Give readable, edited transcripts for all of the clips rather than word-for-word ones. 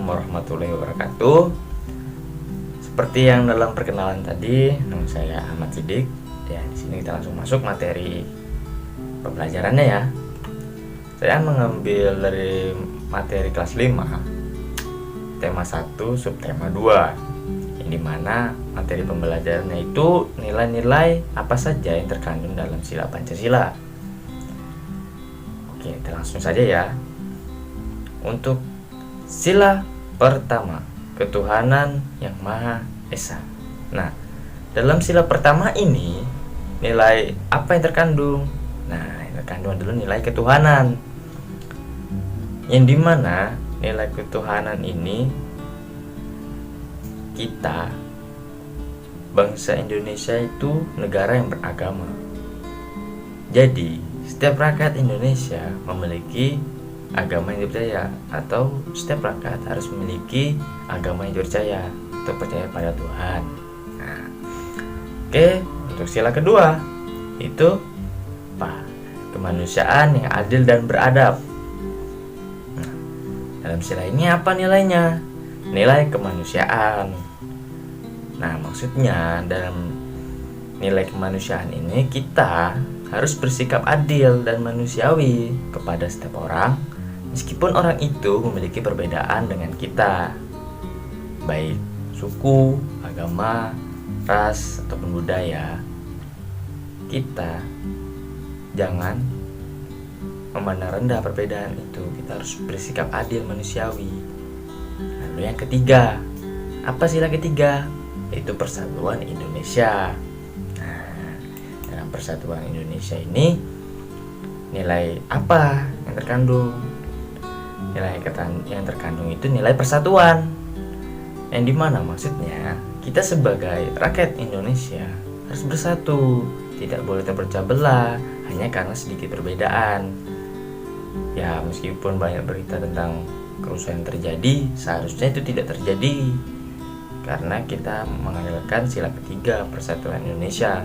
warahmatullahi wabarakatuh. Seperti yang dalam perkenalan tadi, nama saya Ahmad Sidik. Ya, di sini kita langsung masuk materi pembelajarannya ya. Saya mengambil dari materi kelas 5, tema 1, subtema 2, yang dimana materi pembelajarannya itu nilai-nilai apa saja yang terkandung dalam sila Pancasila. Oke, kita langsung saja ya. Untuk sila pertama, ketuhanan yang Maha Esa. Nah, dalam sila pertama ini nilai apa yang terkandung? Nah, yang terkandung adalah nilai ketuhanan, yang dimana nilai ketuhanan ini kita, bangsa Indonesia itu negara yang beragama. Jadi setiap rakyat Indonesia memiliki agama yang dipercaya, atau setiap rakyat harus memiliki agama yang dipercaya atau percaya pada Tuhan. Nah, oke, untuk sila kedua itu apa? Kemanusiaan yang adil dan beradab. Nah, dalam sila ini apa nilainya? Nilai kemanusiaan. Nah, maksudnya dalam nilai kemanusiaan ini kita harus bersikap adil dan manusiawi kepada setiap orang, meskipun orang itu memiliki perbedaan dengan kita, baik suku, agama, ras, ataupun budaya. Kita jangan memandang rendah perbedaan itu. Kita harus bersikap adil manusiawi. Lalu yang ketiga, apa sila ketiga? Itu persatuan Indonesia. Persatuan Indonesia ini nilai apa yang terkandung? Nilai yang terkandung itu nilai persatuan, yang dimana maksudnya kita sebagai rakyat Indonesia harus bersatu, tidak boleh terpecah belah hanya karena sedikit perbedaan. Ya, meskipun banyak berita tentang kerusuhan yang terjadi, seharusnya itu tidak terjadi karena kita mengandalkan sila ketiga, persatuan Indonesia.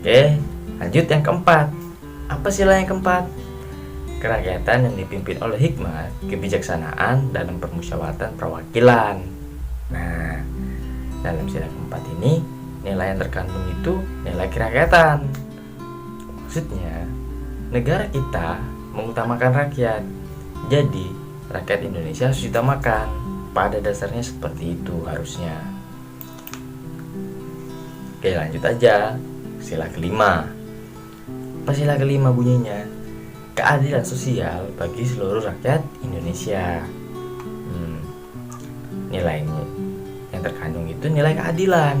Oke, lanjut yang keempat. Apa sila yang keempat? Kerakyatan yang dipimpin oleh hikmat, kebijaksanaan dalam permusyawaratan perwakilan. Nah, dalam sila keempat ini nilai yang terkandung itu nilai kerakyatan. Maksudnya, negara kita mengutamakan rakyat. Jadi, rakyat Indonesia harus diutamakan. Pada dasarnya seperti itu harusnya. Oke, lanjut aja. Sila kelima. Apa sila kelima bunyinya? Keadilan sosial bagi seluruh rakyat Indonesia. Nilainya yang terkandung itu nilai keadilan,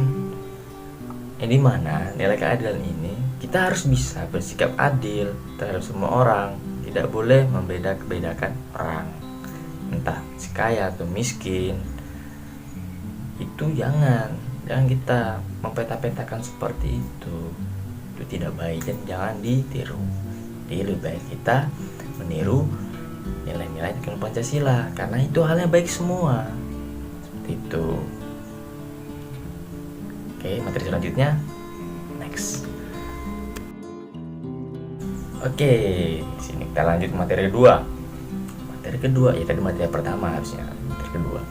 yang dimana nilai keadilan ini kita harus bisa bersikap adil terhadap semua orang. Tidak boleh membeda-bedakan orang, entah si kaya atau miskin. Itu jangan kita mempeta-petakan seperti itu tidak baik dan jangan ditiru. Jadi lebih baik kita meniru nilai-nilai dari Pancasila, karena itu hal yang baik semua. Seperti itu. Oke, materi selanjutnya next. Oke, sini kita lanjut materi kedua. Materi kedua ya, tadi materi pertama harusnya. Materi kedua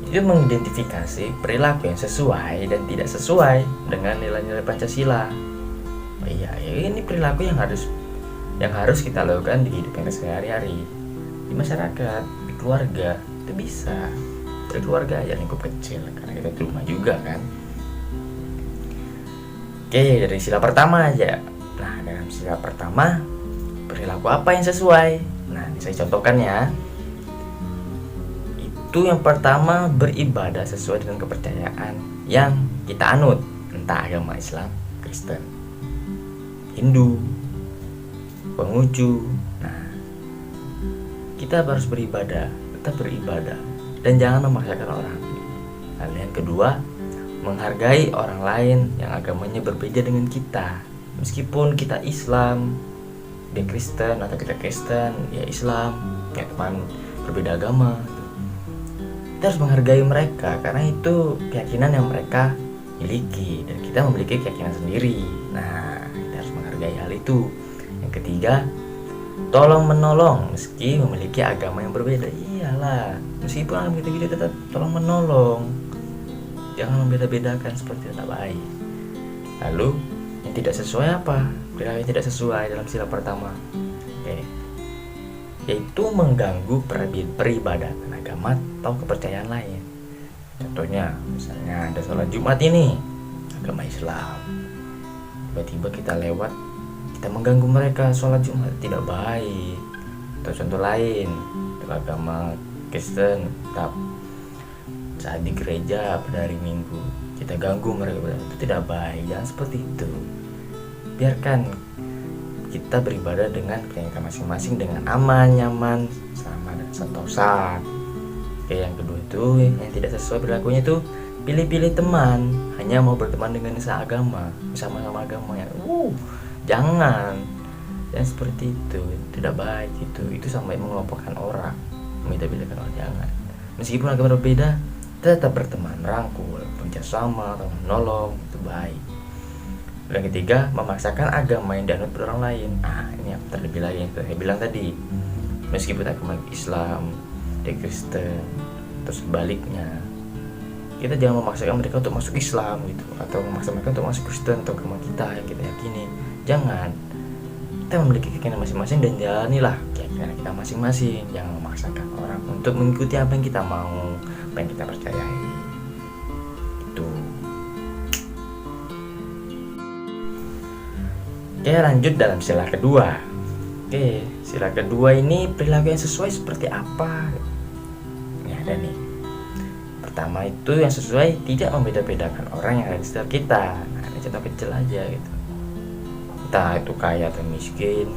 itu mengidentifikasi perilaku yang sesuai dan tidak sesuai dengan nilai-nilai Pancasila. Oh iya, ini perilaku yang harus kita lakukan di kehidupan sehari-hari, di masyarakat, di keluarga. Itu bisa dari keluarga aja, lingkup kecil, karena kita di rumah juga kan. Oke, dari sila pertama aja. Nah, dalam sila pertama, perilaku apa yang sesuai? Nah, ini saya contohkan ya. Itu yang pertama, beribadah sesuai dengan kepercayaan yang kita anut, entah agama Islam, Kristen, Hindu, Konghucu. Nah, kita harus beribadah, tetap beribadah, dan jangan memaksakan orang. Lalu yang kedua, menghargai orang lain yang agamanya berbeda dengan kita. Meskipun kita Islam, dia Kristen, atau kita Kristen, ya Islam, ya teman berbeda agama. Kita harus menghargai mereka, karena itu keyakinan yang mereka miliki dan kita memiliki keyakinan sendiri. Nah, kita harus menghargai hal itu. Yang ketiga, tolong menolong meski memiliki agama yang berbeda. Iyalah, meskipun agama kita gitu tetap tolong menolong. Jangan membeda-bedakan seperti tidak baik. Lalu yang tidak sesuai apa? Perilaku yang tidak sesuai dalam sila pertama. Oke. Yaitu mengganggu peribadatan agama atau kepercayaan lain. Contohnya, misalnya ada sholat Jumat ini, agama Islam. Tiba-tiba kita lewat, kita mengganggu mereka sholat Jumat, tidak baik. Atau contoh lain, untuk agama Kristen, tetap saat di gereja pada hari Minggu, kita ganggu mereka, itu tidak baik. Jangan seperti itu. Biarkan kita beribadah dengan keyakinan masing-masing dengan aman, nyaman, sama dan sentosa. Oke, yang kedua itu yang tidak sesuai perilakunya itu pilih-pilih teman, hanya mau berteman dengan seagama, sama-sama agama ya. Jangan seperti itu, tidak baik itu sampai mengelompokkan orang, membeda-bedakan orang. Jangan. Meskipun agama berbeda, tetap berteman, rangkul, bekerjasama, atau menolong, itu baik. Yang ketiga, memaksakan agama yang dianut orang lain. Ini yang terlebih lagi yang saya bilang tadi. Meskipun agama Islam, Kristen, terus sebaliknya, kita jangan memaksakan mereka untuk masuk Islam gitu, atau memaksa mereka untuk masuk Kristen atau agama kita yang kita yakini. Jangan. Kita memiliki keyakinan masing-masing dan jalanilah keyakinan kita masing-masing. Jangan memaksakan orang untuk mengikuti apa yang kita mau, apa yang kita percayai. Itu. Oke, lanjut dalam sila kedua. Oke, sila kedua ini perilaku yang sesuai seperti apa? Ini ada nih. Pertama itu yang sesuai tidak membeda-bedakan orang yang ada di sekitar kita. Ini contoh kecil aja gitu. Entah itu kaya atau miskin,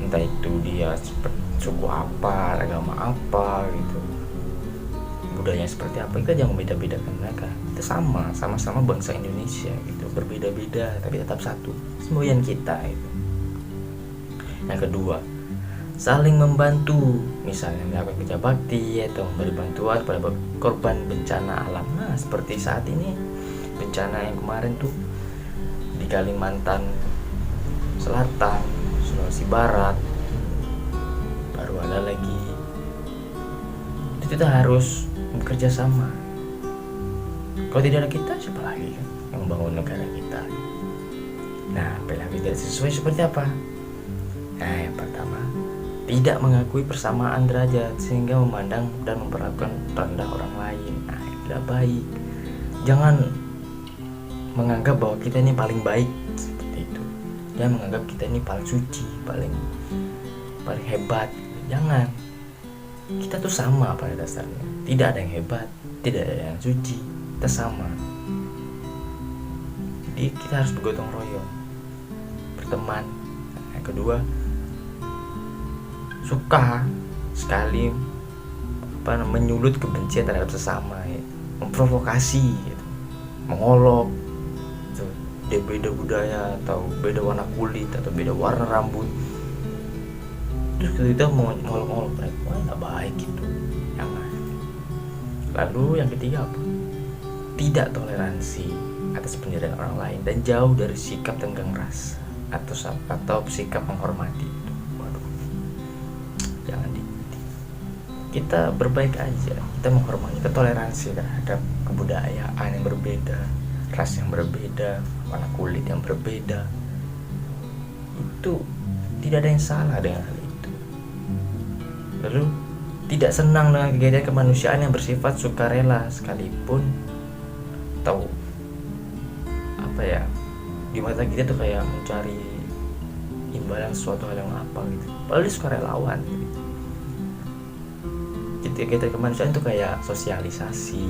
entah itu dia suku apa, agama apa gitu, budayanya seperti apa, kita jangan membeda-bedakan mereka. Kita sama-sama bangsa Indonesia gitu, berbeda-beda tapi tetap satu, semboyan kita itu. Yang kedua, saling membantu, misalnya melakukan kerja bakti atau memberi bantuan kepada korban bencana alam. Nah, seperti saat ini bencana yang kemarin tuh di Kalimantan Selatan, Sulawesi Barat, baru ada lagi. Itu kita harus bekerja sama. Kalau tidak ada kita, siapa lagi kan yang membangun negara kita? Nah, perilaku tidak sesuai seperti apa? Nah, yang pertama, tidak mengakui persamaan derajat sehingga memandang dan memperlakukan rendah orang lain. Nah, itu tidak baik. Jangan menganggap bahwa kita ini paling baik seperti itu. Jangan menganggap kita ini paling suci, paling hebat. Jangan. Kita tuh sama pada dasarnya. Tidak ada yang hebat, tidak ada yang suci. Kita sama. Jadi kita harus bergotong royong, berteman. Yang kedua, suka sekali menyulut kebencian terhadap sesama, memprovokasi, mengolok, dia beda budaya atau beda warna kulit atau beda warna rambut, terus kita mau ngolok-ngolok mereka, wah nggak baik gitu. Jangan. Lalu yang ketiga apa? Tidak toleransi atas pendirian orang lain dan jauh dari sikap tenggang rasa atau sikap menghormati. Jangan kita berbaik aja, kita menghormati, kita toleransi terhadap kebudayaan yang berbeda, ras yang berbeda, warna kulit yang berbeda. Itu tidak ada yang salah dengan hal itu. Lalu tidak senang dengan kegiatan kemanusiaan yang bersifat sukarela sekalipun tahu di mata kita tuh kayak mencari imbalan suatu hal yang apa gitu, padahal dia sukarelawan gitu. Kegiatan kemanusiaan itu kayak sosialisasi,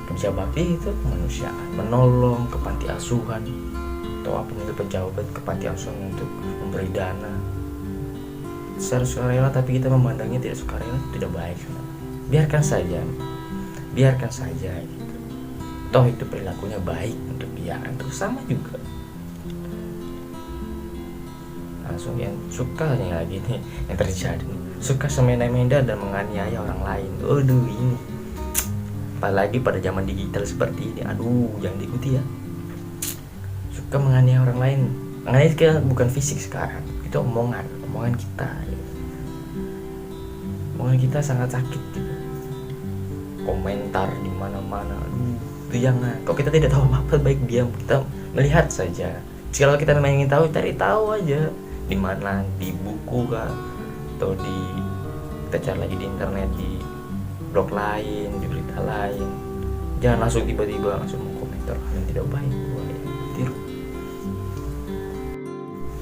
kerja bakti itu kemanusiaan, menolong ke panti asuhan atau apa itu pejabat ke panti asuhan untuk memberi dana secara sukarela, tapi kita memandangnya tidak sukarela, itu tidak baik. Biarkan saja gitu. Toh itu perilakunya baik untuk dia, untuk sama juga. Langsung yang suka nih lagi nih yang terjadi, suka semena-mena dan menganiaya orang lain. Aduh, ini apalagi pada zaman digital seperti ini, jangan diikuti ya. Suka menganiaya orang lain. Menganiaya bukan fisik sekarang, itu omongan kita omongan kita sangat sakit gitu. Komentar di mana-mana, itu jangan. Kalau kita tidak tahu apa-apa, baik diam, kita melihat saja. Kalau kita memang ingin tahu, cari tahu aja di mana, di buku kah, atau kita cari lagi di internet, di blog lain, di berita lain. Jangan langsung tiba-tiba langsung komentar yang tidak baik, boleh tiru.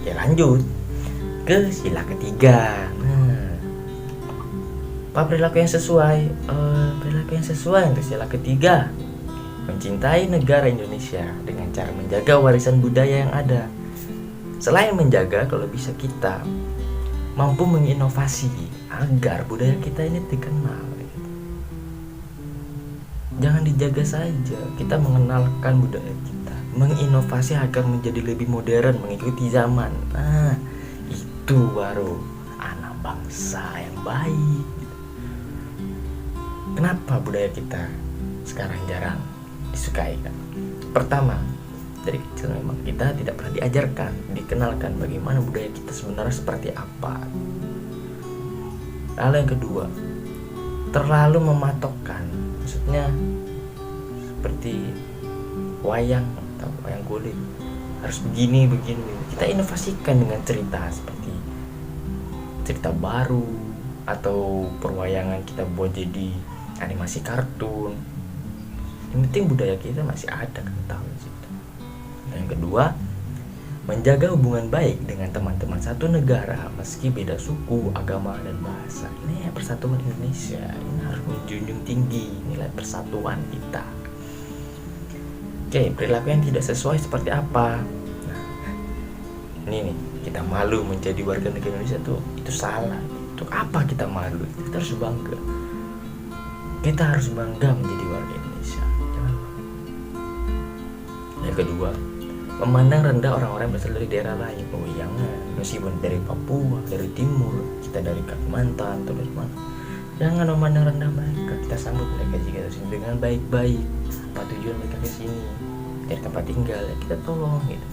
Ya lanjut ke sila ketiga. Apa perilaku yang sesuai? Perilaku yang sesuai untuk sila ketiga: mencintai negara Indonesia dengan cara menjaga warisan budaya yang ada. Selain menjaga, kalau bisa kita mampu menginovasi agar budaya kita ini dikenal. Jangan dijaga saja, kita mengenalkan budaya kita, menginovasi agar menjadi lebih modern, mengikuti zaman. Nah, itu baru anak bangsa yang baik. Kenapa budaya kita sekarang jarang disukai kan? Pertama, dari kecil memang kita tidak pernah diajarkan, dikenalkan bagaimana budaya kita sebenarnya seperti apa. Lalu yang kedua, terlalu mematokkan, maksudnya seperti wayang atau wayang kulit harus begini. Kita inovasikan dengan cerita seperti cerita baru, atau perwayangan kita buat jadi animasi kartun. Yang penting budaya kita masih ada, kental di situ. Yang kedua, menjaga hubungan baik dengan teman-teman satu negara meski beda suku, agama, dan bahasa. Ini ya persatuan Indonesia, ini harus menjunjung tinggi nilai persatuan kita. Oke, perilaku yang tidak sesuai seperti apa? Nah, ini nih, kita malu menjadi warga negara Indonesia tuh, itu salah. Untuk apa kita malu? Kita harus bangga. Kita harus bangga menjadi warga Indonesia. Jangan. Yang kedua, memandang rendah orang-orang yang berasal dari daerah lain. Oh jangan, meskipun dari Papua, dari Timur, kita dari Kalimantan atau dari mana, jangan memandang rendah mereka. Kita sambut mereka jika kesini dengan baik-baik. Apa tujuan mereka kesini? Dari tempat tinggal, ya kita tolong gitu.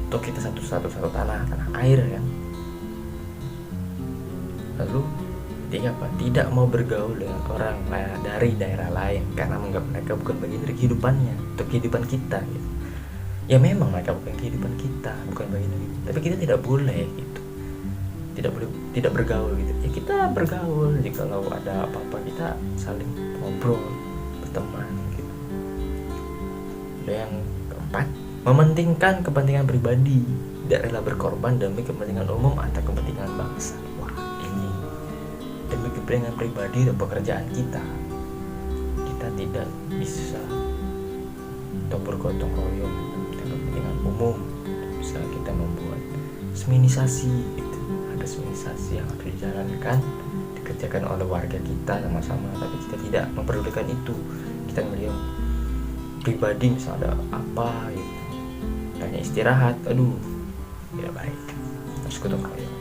Untuk kita satu tanah air kan. Lalu ketiga apa? Tidak mau bergaul dengan orang dari daerah lain karena menganggap mereka bukan bagian dari kehidupannya, untuk kehidupan kita gitu. Ya memang mereka bukan kehidupan kita, bukan bagian dari kita, tapi kita tidak boleh gitu, tidak bergaul gitu. Ya kita bergaul, jika kalau ada apa-apa kita saling ngobrol, berteman gitu. Dan yang keempat, mementingkan kepentingan pribadi, tidak rela berkorban demi kepentingan umum atau kepentingan bangsa. Wah, ini demi kepentingan pribadi dan pekerjaan kita tidak bisa atau bergotong royong kepentingan umum. Bisa kita membuat seminisasi gitu. Ada seminisasi yang harus dijalankan, dikerjakan oleh warga kita sama-sama, tapi kita tidak memperdulikan itu. Kita melihat pribadi misalnya ada apa gitu, hanya istirahat, aduh tidak baik, harus gotong royong.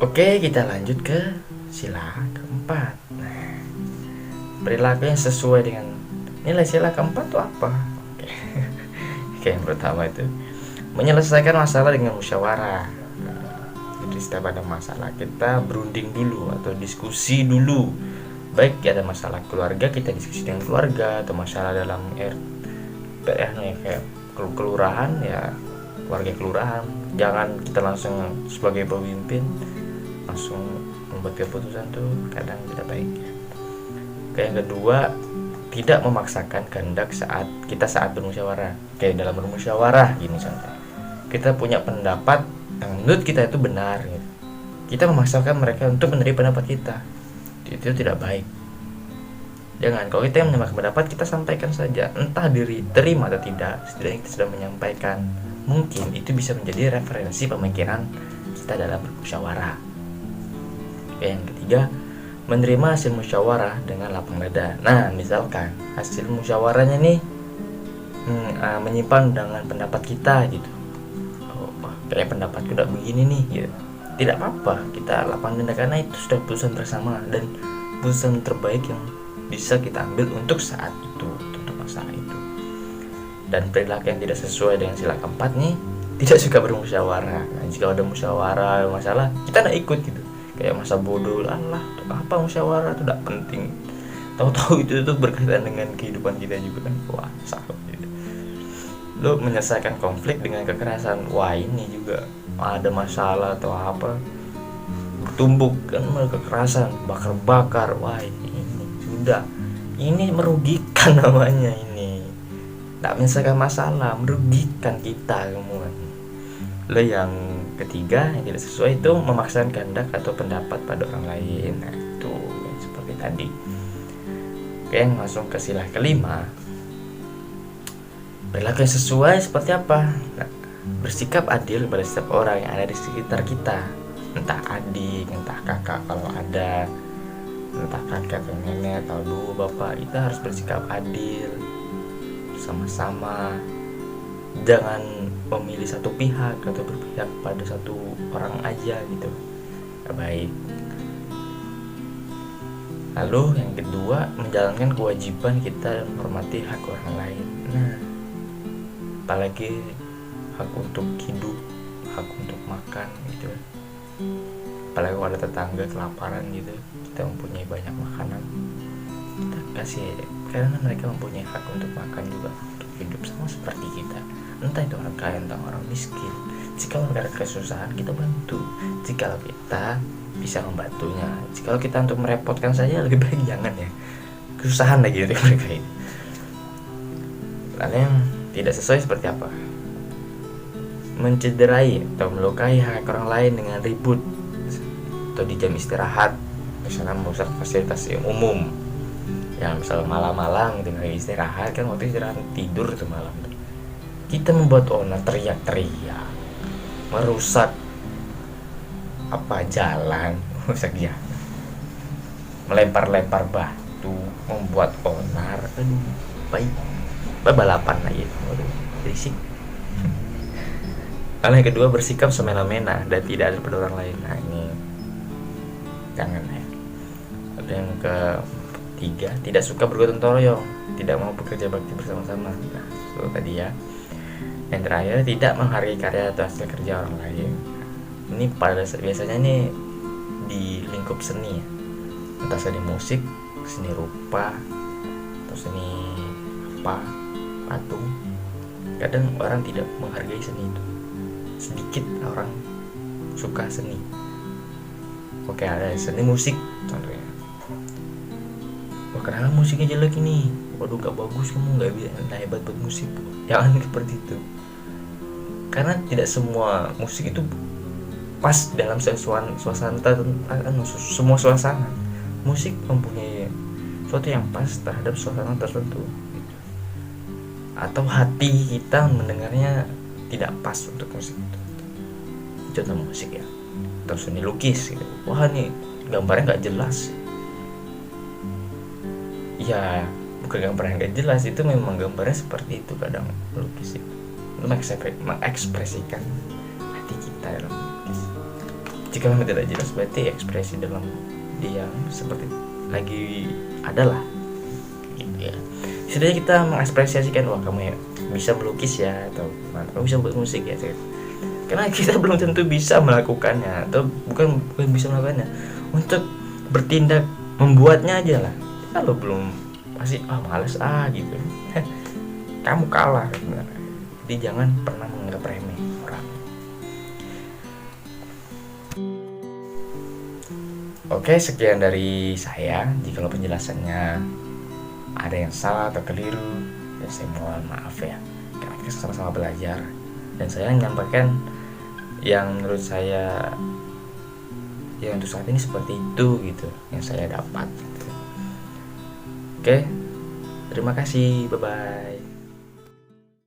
Oke, kita lanjut ke sila keempat. Nah, perilaku yang sesuai dengan nilai sila keempat itu apa? Oke, yang pertama itu menyelesaikan masalah dengan musyawarah. Jadi setiap ada masalah kita berunding dulu atau diskusi dulu. Baik ada masalah keluarga, kita diskusi dengan keluarga, atau masalah dalam kayak kelurahan, ya warga kelurahan. Jangan kita langsung sebagai pemimpin langsung membuat keputusan tuh kadang tidak baik. Yang kedua, tidak memaksakan kehendak saat bermusyawarah. Kayak dalam bermusyawarah gini misalnya, kita punya pendapat yang menurut kita itu benar gitu. Kita memaksakan mereka untuk menerima pendapat kita, itu tidak baik. Jangan, kalau kita yang menyampaikan pendapat, kita sampaikan saja, entah diterima atau tidak, setidaknya kita sudah menyampaikan. Mungkin itu bisa menjadi referensi pemikiran kita dalam bermusyawarah. Yang ketiga, menerima hasil musyawarah dengan lapang dada. Nah, misalkan hasil musyawarahnya nih menyimpan dengan pendapat kita gitu. Oh, kayak pendapatku udah begini nih gitu. Tidak apa-apa, kita lapang dada karena itu sudah keputusan bersama dan keputusan terbaik yang bisa kita ambil untuk saat itu, untuk masalah itu. Dan perilaku yang tidak sesuai dengan sila keempat nih, tidak suka bermusyawarah. Nah, jika ada musyawarah masalah, kita nggak ikut gitu. Kayak masa bodoh, Allah, apa musyawarah itu tidak penting. Tahu-tahu itu tuh berkaitan dengan kehidupan kita juga kan. Wah, salah gitu. Lo menyelesaikan konflik dengan kekerasan. Wah, ini juga ada masalah atau apa, bertumbuk kan kekerasan, bakar-bakar. Wah, ini sudah. Ini merugikan namanya ini. Tak menyelesaikan masalah, merugikan kita semua. Lo yang ketiga yang tidak sesuai itu memaksakan kehendak atau pendapat pada orang lain. Nah, itu seperti tadi. Oke, langsung ke sila kelima. Perilaku yang sesuai seperti apa? Nah, bersikap adil pada setiap orang yang ada di sekitar kita, entah adik, entah kakak kalau ada, entah kakek atau nenek atau dulu bapak. Kita harus bersikap adil sama-sama. Jangan memilih satu pihak atau berpihak pada satu orang aja gitu, gak baik. Lalu yang kedua, menjalankan kewajiban kita menghormati hak orang lain. Nah, apalagi hak untuk hidup, hak untuk makan gitu. Apalagi kalau ada tetangga kelaparan gitu, kita mempunyai banyak makanan, kita kasih, karena mereka mempunyai hak untuk makan juga, untuk hidup sama seperti kita. Entah itu orang kaya, entah orang miskin. Jika mereka ada kesusahan, kita bantu. Jika kita bisa membantunya. Jika kita untuk merepotkan saja, lebih baik jangan ya. Kesusahan lagi dari mereka ini. Lalu yang tidak sesuai seperti apa? Mencederai atau melukai hak orang lain dengan ribut atau di jam istirahat, misalnya merusak fasilitas yang umum. Ya misalnya malam-malam dengan istirahat kan, waktu istirahat tidur itu malam. Kita membuat owner teriak-teriak, merusak apa jalan, merusak jalan, melempar-lempar batu, membuat onar. Aduh, baik, balapan lagi, waduh, berisik. Lalu yang kedua, bersikap semena-mena dan tidak ada pada orang lain. Nah ini jangan ya. Lalu yang ketiga, tidak suka bergotong royong, tidak mau bekerja bakti bersama-sama. Nah itu tadi ya. Yang terakhir, tidak menghargai karya atau hasil kerja orang lain. Ini biasanya ini di lingkup seni ya. Entah seni musik, seni rupa, atau seni apa, patung. Kadang orang tidak menghargai seni itu. Sedikit orang suka seni. Oke, ada seni musik contohnya. Wah, kenapa musiknya jelek ini? Waduh, gak bagus, kamu gak bisa, gak hebat buat musik. Jangan seperti itu. Karena tidak semua musik itu pas dalam suasana, semua suasana. Musik mempunyai sesuatu yang pas terhadap suasana tertentu gitu. Atau hati kita mendengarnya tidak pas untuk musik itu. Contoh musik ya, atau seni lukis gitu. Wah, nih gambarnya gak jelas. Ya bukan gambar yang gak jelas, itu memang gambarnya seperti itu. Kadang melukis itu mengekspresikan hati kita dalam melukis. Jika memang tidak jelas, berarti ekspresi dalam dia seperti lagi adalah gitu ya. Setidaknya kita mengekspresiasikan, wah kamu ya bisa melukis ya, atau kamu bisa buat musik ya. Karena kita belum tentu bisa melakukannya, atau bukan bisa melakukannya, untuk bertindak membuatnya aja lah. Kalau belum pasti males gitu. Kamu kalah sebenarnya. Jadi jangan pernah menganggap remeh orang. Oke, sekian dari saya. Jika penjelasannya ada yang salah atau keliru, ya saya mohon maaf ya. Karena kita sama-sama belajar, dan saya menyampaikan yang menurut saya ya untuk saat ini seperti itu gitu yang saya dapat. Oke, terima kasih, bye-bye.